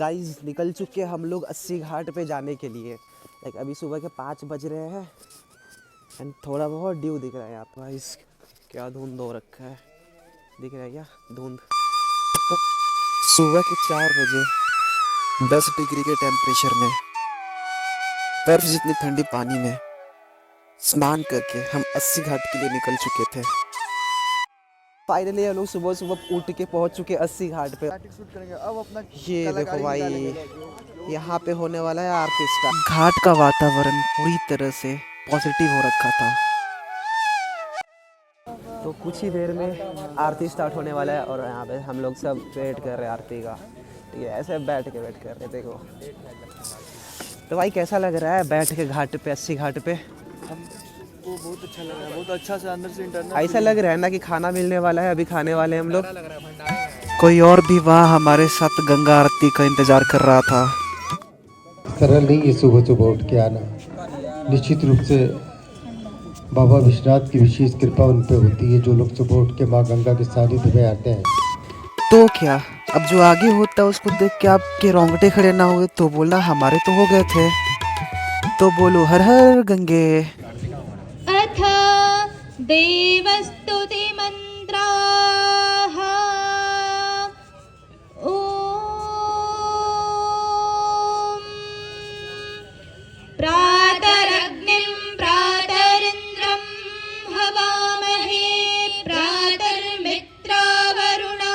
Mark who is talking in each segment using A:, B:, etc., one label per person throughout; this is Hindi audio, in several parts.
A: गाइस निकल चुके हम लोग 80 घाट पे जाने के लिए। लाइक अभी सुबह के 5 बज रहे हैं एंड थोड़ा बहुत ड्यू दिख रहा है यहाँ पे। गाइस क्या धुंध हो रखा है, दिख रहा है क्या धुंध। तो सुबह के 4 बजे 10 डिग्री के टेम्परेचर में बर्फ जितनी ठंडी पानी में स्नान करके हम 80 घाट के लिए निकल चुके थे। फाइनली हम लोग सुबह सुबह उठ के पहुंच चुके 80 घाट पे।
B: अब अपना
A: ये देखो भाई, यहाँ पे होने वाला है आर्केस्ट्रा। घाट का वातावरण पूरी तरह से पॉजिटिव हो रखा था। तो कुछ ही देर में आरती स्टार्ट होने वाला है और यहाँ पे हम लोग सब वेट कर रहे हैं आरती का। ठीक है, ऐसे बैठ के वेट कर रहे, देखो। तो भाई कैसा लग रहा है बैठ के घाट पे, 80 घाट पे?
B: हमको बहुत अच्छा लग रहा है, बहुत अच्छा से अंदर से इंटरनल
A: ऐसा लग रहा है ना कि खाना मिलने वाला है, अभी खाने वाले हैं हम लोग। कोई और भी वहाँ हमारे साथ गंगा आरती का इंतजार कर रहा था।
C: सरल नहीं है सुबह सुबह उठ के आना। निश्चित रूप से बाबा विश्वनाथ की विशेष कृपा उन पे होती है जो लोग सुबह उठ के माँ गंगा के सानिध्य में आते हैं।
A: तो क्या अब जो आगे होता है उसको देख के आपके रोंगटे खड़े ना हुए तो बोलना हमारे तो हो गए थे। तो बोलो हर हर गंगे।
D: अथ देवस्तुति मंत्राः ॐ प्रातरग्निं प्रातरिन्द्रं हवामहे प्रातर्मित्रा वरुणा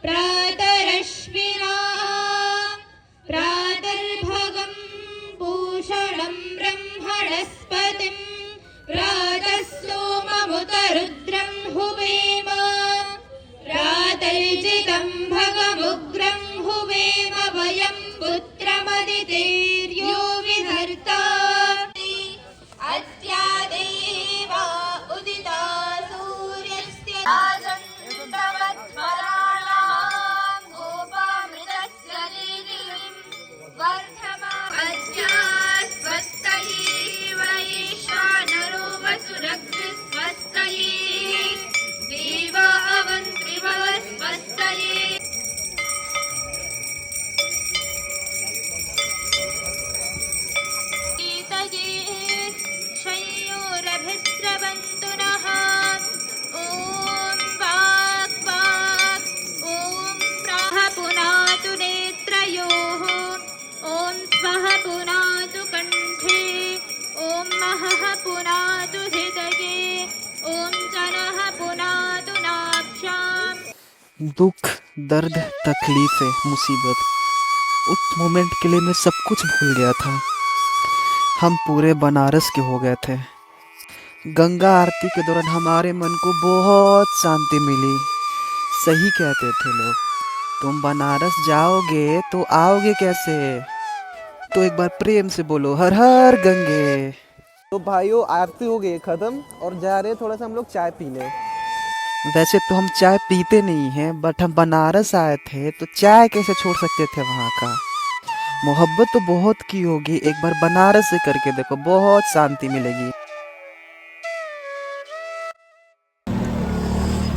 D: प्रातरश्विना प्रातर्भगं पूषणं ब्रह्मणस्पतिं प्रातः सोममुतरुद्रं हुवेम प्रातर्जितं भगमुग्रं हुवेम वयं पुत्रमदितेर्यो विधर्ता अद्यादेवा उदिता सूर्यस्य राजन्तवत्पराणां गोपामृतस्य लीलीं वर्धमानस्य स्वस्तये वैशानरो वसुरग्निस्वस्तये देवा अवन्त्रिवः स्वस्तये शय्योरभिस्रवन्तु नः ॐ वाक् वाक् ॐ प्राह पुनातु नेत्रयोः ॐ स्वः पुनातु कण्ठे ॐ महः पुनातु हृदये ॐ जनः पुनातु नाभ्याम्।
A: दुख, दर्द, तकलीफें, मुसीबत, उस मोमेंट के लिए मैं सब कुछ भूल गया था। हम पूरे बनारस के हो गए थे। गंगा आरती के दौरान हमारे मन को बहुत शांति मिली। सही कहते थे लोग, तुम बनारस जाओगे तो आओगे कैसे? तो एक बार प्रेम से बोलो हर हर गंगे। तो भाइयों आरती हो गई खत्म और जा रहे थोड़ा सा हम लोग चाय पीने। वैसे तो हम चाय पीते नहीं हैं, बट हम बनारस आए थे तो चाय कैसे छोड़ सकते थे वहाँ का। मोहब्बत तो बहुत की होगी, एक बार बनारस से करके देखो, बहुत शांति मिलेगी।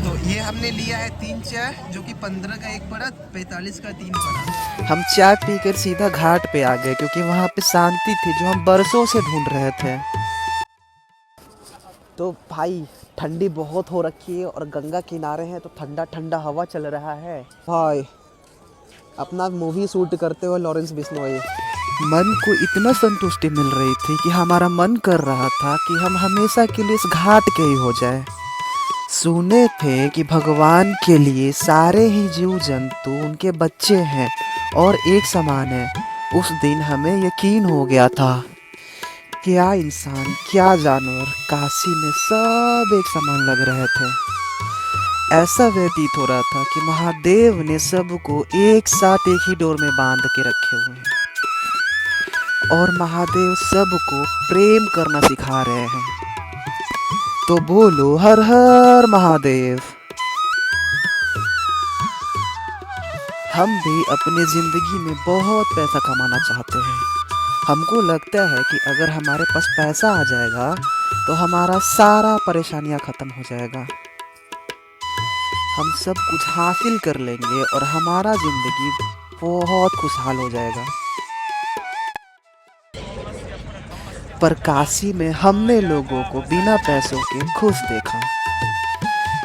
A: तो ये हमने लिया है 3 चाय, जो कि 15 का एक पड़ा, 45 का 3 पड़ा। हम चाय पीकर सीधा घाट पे आ गए क्योंकि वहाँ पे शांति थी जो हम बरसों से ढूंढ रहे थे। तो भाई ठंडी बहुत हो रखी है और गंगा किनारे हैं तो ठंडा ठंडा हवा चल रहा है। भाई अपना मूवी शूट करते हुए लॉरेंस बिश्नोई। मन को इतना संतुष्टि मिल रही थी कि हमारा मन कर रहा था कि हम हमेशा के लिए इस घाट के ही हो जाए। सुने थे कि भगवान के लिए सारे ही जीव जंतु उनके बच्चे हैं और एक समान है। उस दिन हमें यकीन हो गया था, क्या इंसान क्या जानवर, काशी में सब एक समान लग रहे थे। ऐसा व्यतीत हो रहा था कि महादेव ने सबको एक साथ एक ही डोर में बांध के रखे हुए हैं और महादेव सबको प्रेम करना सिखा रहे हैं। तो बोलो हर हर महादेव। हम भी अपनी जिंदगी में बहुत पैसा कमाना चाहते हैं। हमको लगता है कि अगर हमारे पास पैसा आ जाएगा तो हमारा सारा परेशानियां खत्म हो जाएगा। हम सब कुछ हासिल कर लेंगे और हमारा ज़िंदगी बहुत खुशहाल हो जाएगा। पर काशी में हमने लोगों को बिना पैसों के खुश देखा।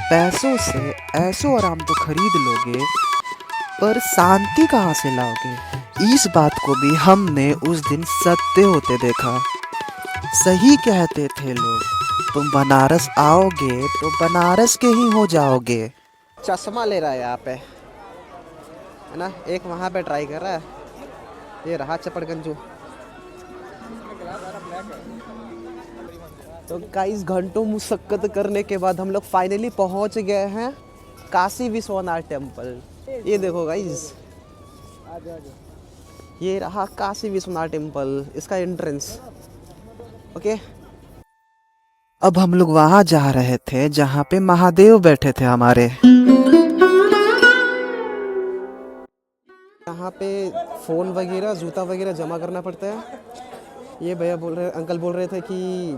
A: पैसों से ऐशो आराम तो खरीद लोगे, पर शांति कहाँ से लाओगे? इस बात को भी हमने उस दिन सत्य होते देखा। सही कहते थे लोग, तुम बनारस आओगे तो बनारस के ही हो जाओगे। चश्मा ले रहा है यहाँ पे, है ना, एक वहाँ पे ट्राई कर रहा है। ये रहा चपड़गंजू। तो गाइस घंटों मुशक्कत करने के बाद हम लोग फाइनली पहुँच गए हैं काशी विश्वनाथ टेम्पल। ये देखो गाइस, ये रहा काशी विश्वनाथ टेम्पल, इसका एंट्रेंस। ओके, अब हम लोग वहाँ जा रहे थे जहाँ पे महादेव बैठे थे हमारे। यहाँ पे फ़ोन वगैरह, जूता वगैरह जमा करना पड़ता है। ये भैया बोल रहे, अंकल बोल रहे थे कि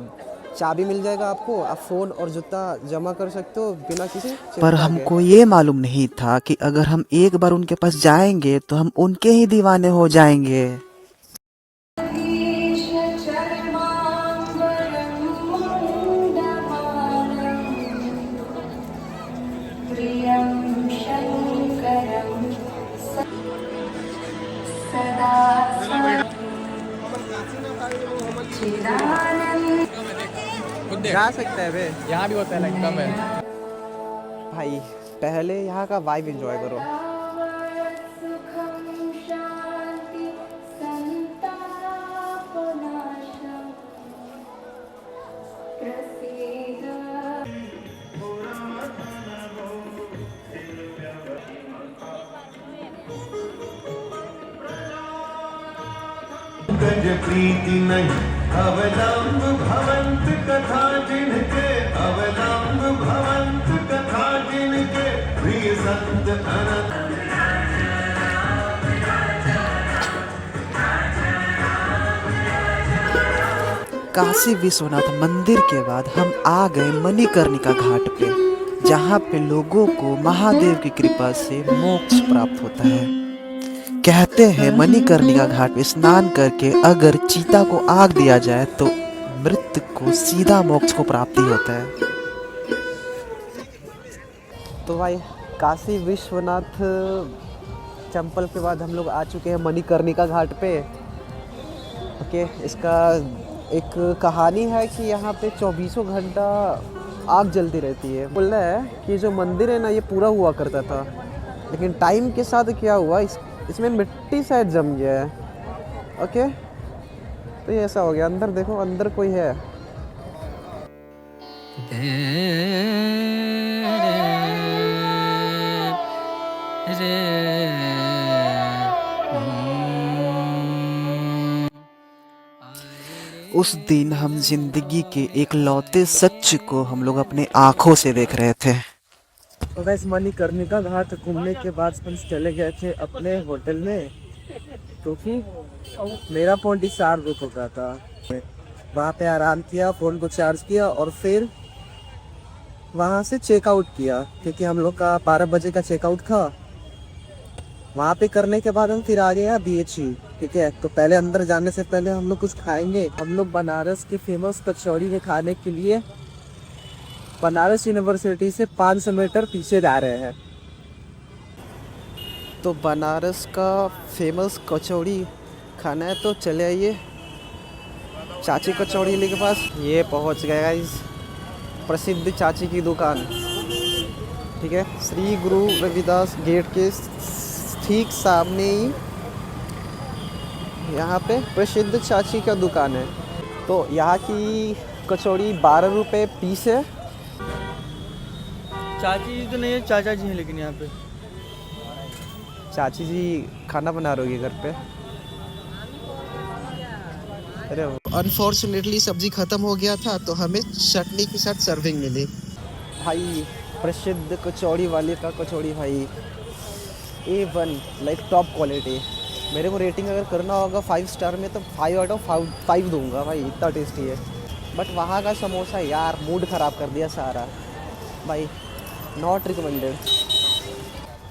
A: चाबी मिल जाएगा आपको, आप फ़ोन और जूता जमा कर सकते हो बिना किसी चिंता पर हमको ये मालूम नहीं था कि अगर हम एक बार उनके पास जाएंगे तो हम उनके ही दीवाने हो जाएंगे। जा सकते हैं बे,
B: यहाँ भी होता है लाइक कम है।
A: भाई पहले यहाँ का वाइब एंजॉय करो।
E: गज प्रीति नहीं अवलंब भवंत कथा जिनके, अवलंब भवंत कथा जिनके, प्रिय संत अनंत।
A: काशी विश्वनाथ मंदिर के बाद हम आ गए मणिकर्णिका घाट पे, जहाँ पे लोगों को महादेव की कृपा से मोक्ष प्राप्त होता है। कहते हैं मणिकर्णिका घाट में स्नान करके अगर चीता को आग दिया जाए तो मृत्यु को सीधा मोक्ष को प्राप्ति होता है। तो भाई काशी विश्वनाथ टेम्पल के बाद हम लोग आ चुके हैं मणिकर्णिका घाट पे। ओके, इसका एक कहानी है कि यहाँ पे 24 घंटा आग जलती रहती है। बोल रहा है कि जो मंदिर है ना, ये पूरा हुआ करता था, लेकिन टाइम के साथ क्या हुआ, इसमें मिट्टी शायद जम गया है। ओके, तो ये ऐसा हो गया। अंदर देखो, अंदर कोई है। उस दिन हम जिंदगी के एक लौते सच को हम लोग अपने आँखों से देख रहे थे। तो वैसे मणिकर्णिका घाट घूमने के बाद हम चले गए थे अपने होटल में, क्योंकि मेरा फ़ोन डिस्चार्ज हो चुका था। वहाँ पे आराम किया, फ़ोन को चार्ज किया और फिर वहाँ से चेकआउट किया, क्योंकि हम लोग का 12 बजे का चेकआउट था। वहाँ पे करने के बाद हम फिर आ गए BHE। ठीक है, तो पहले अंदर जाने से पहले हम लोग कुछ खाएंगे। हम लोग बनारस के फेमस कचौड़ी के खाने के लिए बनारस यूनिवर्सिटी से 500 मीटर पीछे जा रहे हैं। तो बनारस का फेमस कचौड़ी खाना है, तो चले आइए चाची कचौड़ी वाले के पास। ये पहुंच गए गाइस, प्रसिद्ध चाची की दुकान। ठीक है, श्री गुरु रविदास गेट के ठीक सामने ही यहाँ पे प्रसिद्ध चाची का दुकान है। तो यहाँ की कचौड़ी 12 रुपये पीस है।
B: चाची जी तो नहीं है, चाचा जी हैं लेकिन यहाँ पे।
A: चाची जी खाना बना रही है घर पे। अरे अनफॉर्चुनेटली सब्जी ख़त्म हो गया था, तो हमें चटनी के साथ सर्विंग मिली। भाई प्रसिद्ध कचौड़ी वाले का कचौड़ी भाई A1, लाइक टॉप क्वालिटी। मेरे को रेटिंग अगर करना होगा 5 स्टार में तो 5 आउट ऑफ 5 दूंगा भाई, इतना टेस्टी है। बट वहाँ का समोसा यार मूड ख़राब कर दिया सारा भाई, नॉट रिकमेंडेड।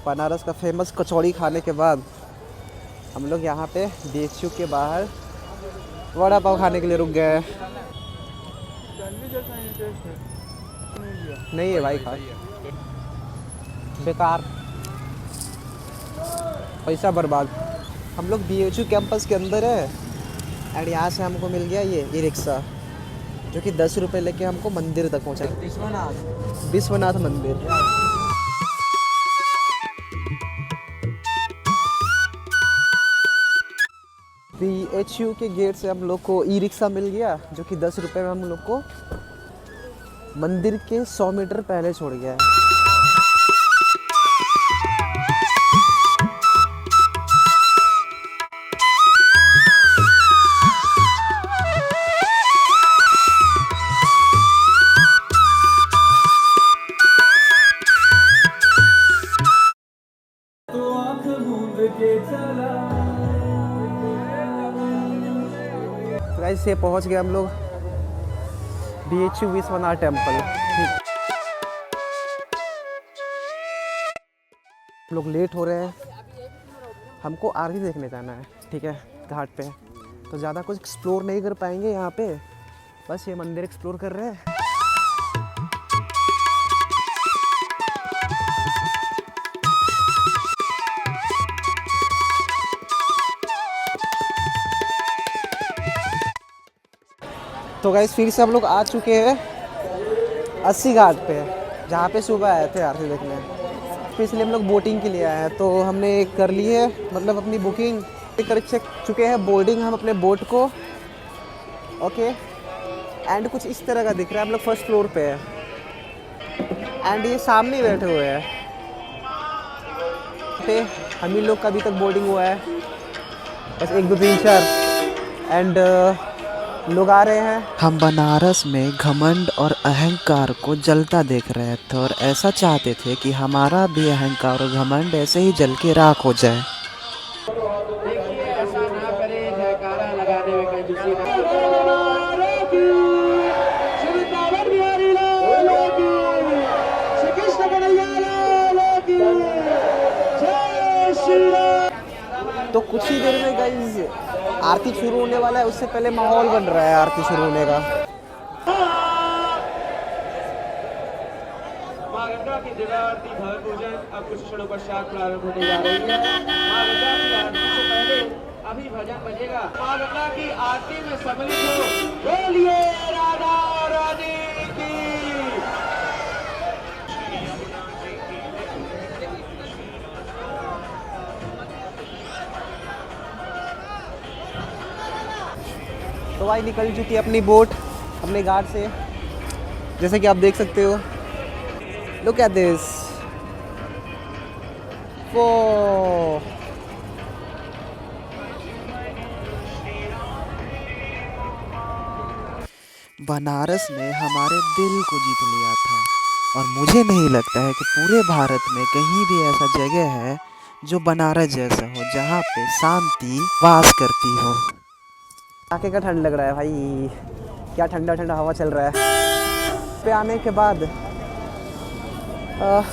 A: बनारस का फेमस कचौड़ी खाने के बाद हम लोग यहाँ पे BHU के बाहर वड़ा पाव खाने के लिए रुक गए हैं। नहीं है भाई, खा बेकार, पैसा बर्बाद। हम लोग BHU कैंपस के अंदर है एंड यहाँ से हमको मिल गया ये ई रिक्शा, जो कि 10 रुपये लेके हमको मंदिर तक पहुँचा, विश्वनाथ मंदिर। BHU के गेट से हम लोग को ई रिक्शा मिल गया, जो कि 10 रुपये में हम लोग को मंदिर के 100 मीटर पहले छोड़ गया है। गाइस ये पहुंच गए हम लोग BHU विश्वनाथ टेम्पल। हम लोग लेट हो रहे हैं, हमको आरती देखने जाना है, ठीक है, घाट पे। तो ज़्यादा कुछ एक्सप्लोर नहीं कर पाएंगे यहाँ पे, बस ये मंदिर एक्सप्लोर कर रहे हैं। तो गाइस फिर से हम लोग आ चुके हैं 80 घाट पे, जहाँ पे सुबह आए थे आरती देखने। इसलिए हम लोग बोटिंग के लिए आए हैं, तो हमने कर ली है, मतलब अपनी बुकिंग कर चुके हैं, बोर्डिंग हम अपने बोट को। ओके, एंड कुछ इस तरह का दिख रहा है। हम लोग फर्स्ट फ्लोर पे है एंड ये सामने ही बैठे हुए हैं। हम ही लोग का अभी तक बोर्डिंग हुआ है, बस 1 2 3 4 एंड लोग आ रहे हैं। हम बनारस में घमंड और अहंकार को जलता देख रहे थे और ऐसा चाहते थे कि हमारा भी अहंकार और घमंड ऐसे ही जल के राख हो जाए। तो कुछ ही देर में गाइस आरती शुरू होने वाला है, उससे पहले माहौल बन रहा है आरती शुरू होने का।
F: मां गंगा की दिव्य आरती भवन पूजन अब कुछ क्षणों पश्चात प्रारंभ होने जा रही है। मां गंगा की आरती से पहले अभी भजन बजेगा। मां गंगा की आरती में सम्मिलित हो, बोलिए राधा रानी की।
A: तो भाई निकल चुकी है अपनी बोट अपने घाट से, जैसे कि आप देख सकते हो। लुक एट दिस, वो बनारस ने हमारे दिल को जीत लिया था और मुझे नहीं लगता है कि पूरे भारत में कहीं भी ऐसा जगह है जो बनारस जैसा हो, जहाँ पे शांति वास करती हो। आके का ठंड लग रहा है भाई, क्या ठंडा ठंडा हवा चल रहा है। पे आने के बाद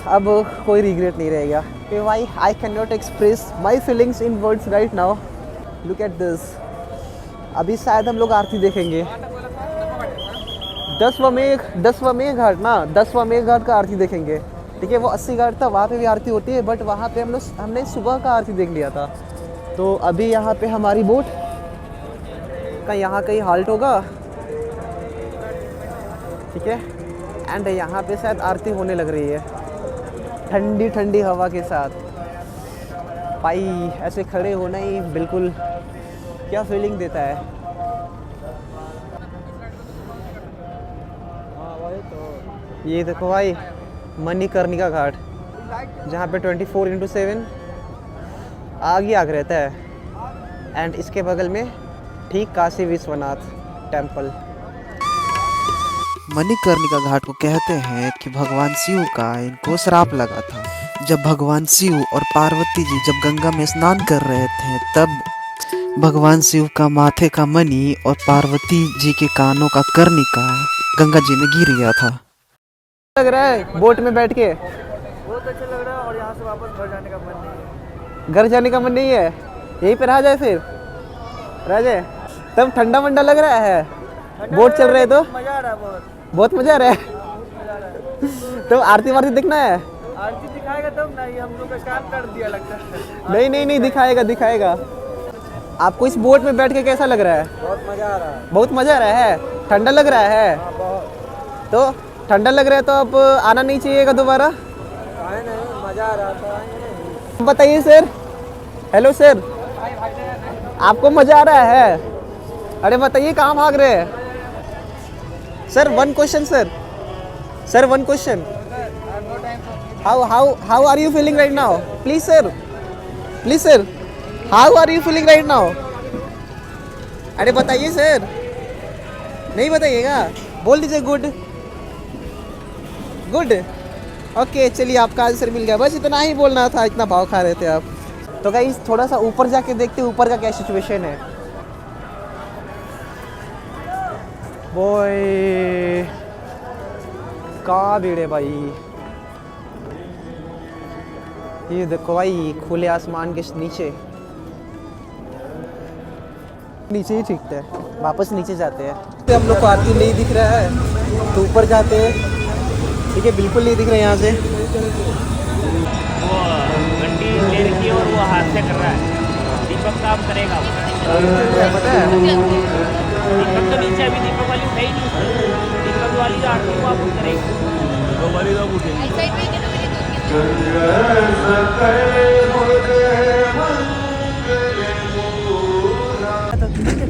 A: अब कोई रिग्रेट नहीं रहेगा। भाई I can not express my feelings in words right now. Look at this. अभी शायद हम लोग आरती देखेंगे 10वां मेघ घाट ना, 10वां मेघ घाट का आरती देखेंगे, ठीक है। वो 80 घाट था, वहाँ पे भी आरती होती है, बट वहाँ पे हमने सुबह का आरती देख लिया था। तो अभी यहाँ पे हमारी बोट का यहाँ कहीं हाल्ट होगा, ठीक है। एंड यहाँ पे शायद आरती होने लग रही है ठंडी ठंडी हवा के साथ। भाई ऐसे खड़े होना ही बिल्कुल क्या फीलिंग देता है। ये देखो भाई मणिकर्णिका घाट, जहाँ पे 24/7 आग ही आग रहता है। एंड इसके बगल में ठीक काशी विश्वनाथ टेम्पल। मणिकर्णिका घाट को कहते हैं कि भगवान शिव का इनको श्राप लगा था। जब भगवान शिव और पार्वती जी जब गंगा में स्नान कर रहे थे, तब भगवान शिव का माथे का मणि और पार्वती जी के कानों का कर्णिका गंगा जी में गिर गया था। लग रहा है बोट में बैठ के
B: बहुत अच्छा लग रहा है और यहाँ से वापस घर जाने का मन नहीं है।
A: घर जाने का मन नहीं है। यहीं पे रह जाए फिर, रह जाए। तब ठंडा वंडा लग रहा है, बोट चल रहे तो
B: मजा आ रहा है बहुत।
A: बहुत मजा आ रहा है। तो आरती वारती दिखना है?
B: आरती दिखाएगा तब ना, ये हम लोग का काम कर दिया लगता है।
A: नहीं नहीं नहीं, दिखाएगा दिखाएगा। आपको इस बोट में बैठ के कैसा लग रहा है?
B: बहुत मजा आ रहा है।
A: बहुत मजा आ रहा है। ठंडा लग रहा है? तो ठंडा लग रहा है तो अब आना नहीं चाहिएगा दोबारा?
B: आए नहीं, मजा आ रहा था, आएंगे नहीं।
A: बताइए सर। हेलो सर, आपको मजा आ रहा है? अरे बताइए कहाँ भाग रहे हैं? Sir one question sir, sir one question, how are you feeling right now? Please sir, please sir, how are you feeling right now? अरे बताइए सर। नहीं बताइएगा? बोल दीजिए गुड। गुड, ओके चलिए आपका आंसर मिल गया। बस इतना ही बोलना था, इतना भाव खा रहे थे आप। तो गाइस थोड़ा सा ऊपर जाके देखते हैं ऊपर का क्या सिचुएशन है। बॉय कहाँ भीड़ है भाई। ये देखो भाई, खुले आसमान के नीचे, नीचे ही ठीक है। वापस नीचे जाते हैं। हम लोग को आरती नहीं दिख रहा है तो ऊपर जाते हैं। ठीक है, बिल्कुल नहीं दिख रहा है यहाँ से।
G: वो घंटी ले रखी है और वो हाथ से कर रहा है। दीपक काम करेगा वो।
A: क्या पता है?
G: दीपक तो नीचे अभी दीपक वाली उठाई नहीं। दीपक वाली आरती को आप करेंगे।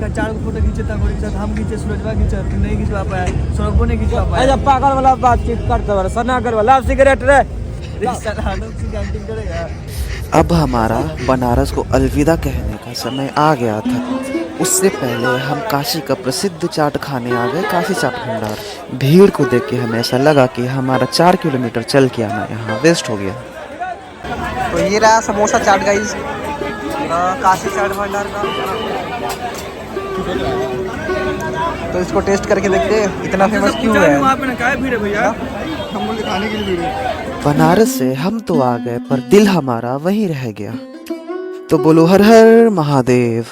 B: चार फोटो खींचे था गोरी के साथ, हम खींचे, सूरजवा खींचा, नहीं खींचवा पाया, सौरभ नहीं खींचवा पाया।
F: पागल वाला बातचीत करते हो, सना कर वाला सिगरेट रे।
B: कैंटीन करेगा।
H: अब हमारा बनारस को अलविदा कहने का समय आ गया था। उससे पहले हम काशी का प्रसिद्ध चाट खाने आ गए, काशी चाट भंडार। भीड़ को देख के हमें ऐसा लगा कि हमारा 4 किलोमीटर चल के आना यहाँ वेस्ट हो गया।
A: तो ये रहा समोसा चाट गाइस, काशी चाट भंडार का। तो इसको टेस्ट करके देखते हैं इतना फेमस क्यों है।
B: वहाँ पे ना काय भीड़ है भैया, हम लोग खाने के लिए भीड़ है।
H: बनारस से हम तो आ गए पर दिल हमारा वहीं रह गया। तो बोलो हर हर महादेव।